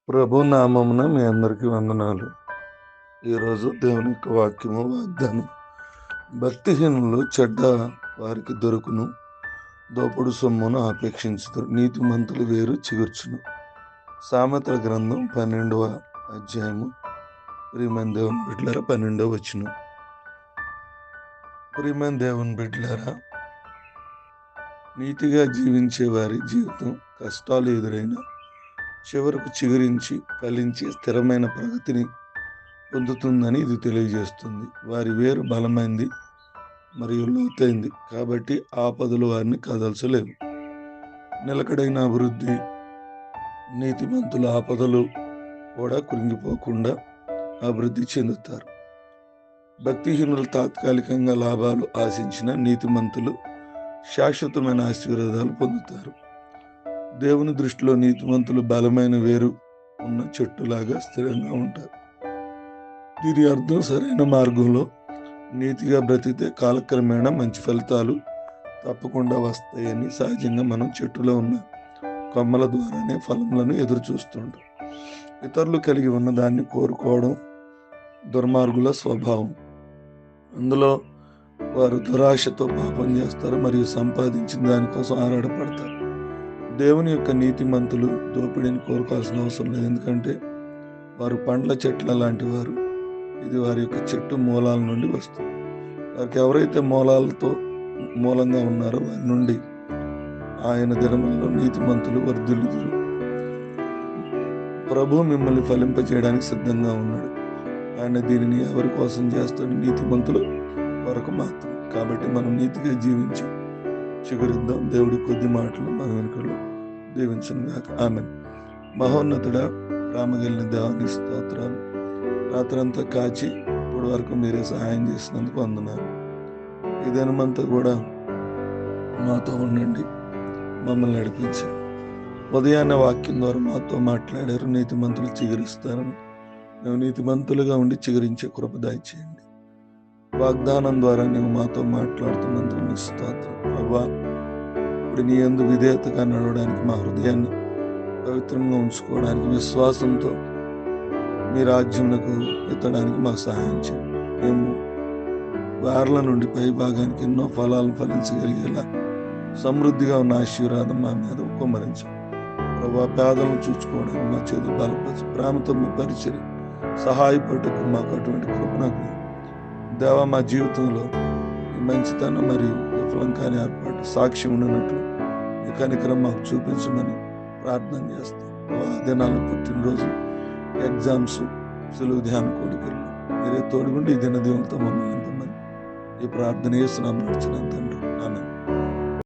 ప్రభు నామమున మీ అందరికీ వందనాలు. ఈరోజు దేవుని యొక్క వాక్యము వాగ్దానం. భక్తిహీనులు చెడ్డ వారికి దొరుకును, దోపుడు సొమ్మును ఆపేక్షించుదురు, నీతిమంతులు వేరు చిగుర్చును. సామెతల గ్రంథం 12వ అధ్యాయము. ప్రియమైన దేవుని బిడ్డలారా, 12వ వచనం. ప్రియమైన దేవుని బిడ్డలారా, నీతిగా జీవించే వారి జీవితం కష్టాలు ఎదురైన చివరకు చిగురించి ఫలించి స్థిరమైన ప్రగతిని పొందుతుందని ఇది తెలియజేస్తుంది. వారి వేరు బలమైంది మరియు లోతైంది కాబట్టి ఆపదలు వారిని కదల్చలేవు. నిలకడైన అభివృద్ధి, నీతిమంతుల ఆపదలు కూడా కృంగిపోకుండా అభివృద్ధి చెందుతారు. భక్తిహీనులు తాత్కాలికంగా లాభాలు ఆశించిన నీతిమంతులు శాశ్వతమైన ఆశీర్వాదాలు పొందుతారు. దేవుని దృష్టిలో నీతిమంతులు బలమైన వేరు ఉన్న చెట్టులాగా స్థిరంగా ఉంటారు. దీని అర్థం సరైన మార్గంలో నీతిగా బ్రతికితే కాలక్రమేణా మంచి ఫలితాలు తప్పకుండా వస్తాయని. సహజంగా మనం చెట్టులో ఉన్న కొమ్మల ద్వారానే ఫలములను ఎదురు చూస్తుంటాం. ఇతరులు కలిగి ఉన్న దాన్ని కోరుకోవడం దుర్మార్గుల స్వభావం. అందులో వారు దురాశతో పాపం చేస్తారు మరియు సంపాదించిన దానికోసం ఆరాటపడతారు. దేవుని యొక్క నీతిమంతులు దోపిడీని కోరుకోవాల్సిన అవసరం లేదు, ఎందుకంటే వారు పండ్ల చెట్ల లాంటి వారు. ఇది వారి యొక్క చెట్టు మూలాల నుండి వస్తుంది. వారికి ఎవరైతే మూలంగా ఉన్నారో వారి నుండి ఆయన దినములలో నీతిమంతులు వర్ధిల్లుదురు. ప్రభు మిమ్మల్ని ఫలింపజేయడానికి సిద్ధంగా ఉన్నాడు. ఆయన దీనిని ఎవరి కోసం చేస్తాడు? నీతిమంతులు కొరకు మాత్రం. కాబట్టి మనం నీతిగా జీవించి చిగురిద్దాం. దేవుడి కొద్ది మాటలు మన వెనుకలో దీవించను గాక. ఆమెన్. మహోన్నతుడా, రామగిలిన దేవానికి స్తోత్రాలు. రాత్రంతా కాచి ఇప్పటి వరకు మీరే సహాయం చేసినందుకు వందనాలు. ఈ దినమంతా కూడా మాతో ఉండండి, మమ్మల్ని నడిపించి ఉదయాన్నే వాక్యం ద్వారా మాతో మాట్లాడారు. నీతిమంతులు చిగురిస్తారని, మేము నీతిమంతులుగా ఉండి చిగురించే కృప దయచేయండి. వాగ్దానం ద్వారా నువ్వు మాతో మాట్లాడుతున్నందుకు మీకు స్తోత్రం ప్రభువా. ఇప్పుడు నీ యందు విధేయతగా నడవడానికి, మా హృదయాన్ని పవిత్రంగా ఉంచుకోవడానికి, విశ్వాసంతో మీ రాజ్యంలోకి ఎత్తడానికి మాకు సహాయం చేయండి. మేము వారల నుండి పై భాగానికి ఎన్నో ఫలాలను ఫలించగలిగేలా సమృద్ధిగా ఉన్న ఆశీర్వాదం మా మీద కుమ్మరించండి ప్రభా. పేదలను చూసుకోవడానికి మా చేతులు బలపరిచి, ప్రేమతో మీ పరిచయం సహాయపడటకు మాకు అటువంటి కృప నాకు దేవా. మా జీవితంలో ఈ మంచితనం మరియు విఫలం కాని ఏర్పాటు సాక్ష్యం ఉన్నట్లు ఈ కనికరం మాకు చూపించమని ప్రార్థన చేస్తాం. దినాల్లో పుట్టినరోజు, ఎగ్జామ్స్, సులువు ధ్యాన కోరికలు మీరే తోడుగుండి ఈ దినదీవులతో మమ్మల్ని నింపమని ఈ ప్రార్థన చేస్తున్నాం నడిచిన తండ్రి. ఆమెన్.